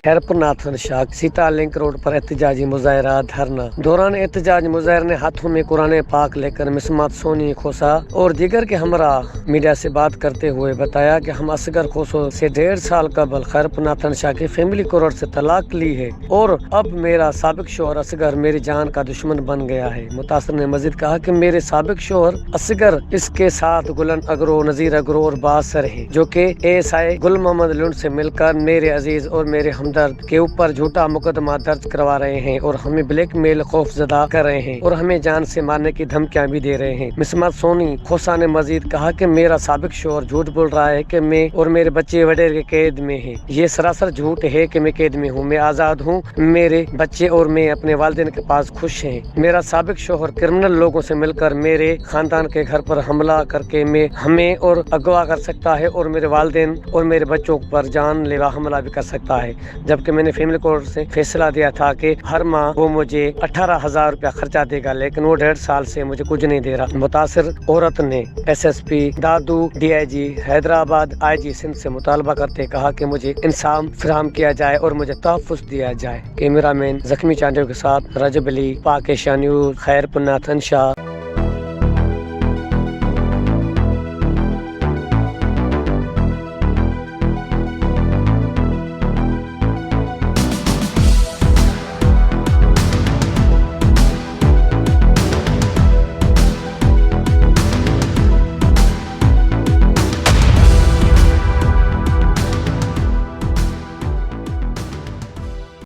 Khairpur Nathan Shah Sita link road पर एहतजाजी मुजाहरा धरना। दौरान एहतजाज मुजाहर ने हाथों में कुरान पाक लेकर मिसमात सोनी खोसा और दीगर के हमरा मीडिया से बात करते हुए बताया कि हम असगर खोसो से 1.5 साल कबल खैरपुर नाथन शाह की फैमिली कोर्ट से तलाक ली है और अब मेरा साबिक शोहर असगर मेरी जान का दुश्मन बन गया है। मुतासिर ने मजीद कहा कि मेरे साबिक शोहर असगर इसके साथ गुलन अगरो, नजीर अगरो और बासर है, जो कि एएसआई गुल मोहम्मद लुंड से मिलकर मेरे अजीज और मेरे हमदर्द के ऊपर झूठा मुकदमा दर्ज करवा रहे हैं और हमें ब्लैकमेल खौफजदा कर रहे हैं और हमें जान से मारने की धमकियां भी दे रहे हैं। मिसमात सोनी खोसा ने मजीद कहा कि मेरा साबिक शोहर झूठ बोल रहा है कि मैं और मेरे बच्चे वडेर के कैद में हैं। ये सरासर झूठ है कि मैं कैद में हूँ। मैं आजाद हूँ। मेरे बच्चे और मैं अपने वालिदैन के पास खुश हैं। मेरा साबिक शोहर क्रिमिनल लोगों से मिलकर मेरे खानदान के घर पर हमला करके हमें और अगवा कर सकता है और मेरे वालिदैन और मेरे बच्चों पर जानलेवा हमला भी कर सकता है। जबकि मैंने फैमिली कोर्ट से फैसला दिया था कि हर माह वो मुझे 18,000 रुपया खर्चा देगा, लेकिन वो 1.5 साल से मुझे कुछ नहीं दे रहा। मुतासिर औरत ने एसएसपी दादू, डीआईजी हैदराबाद, आईजी सिंध से मुतालबा करते कहा कि मुझे इंसाफ फराहम किया जाए और मुझे तहफ़्फ़ुज़ दिया जाए। कैमरामैन जख्मी चांडियों के साथ रजब अली, पाक Asia news, Khairpur Nathan Shah.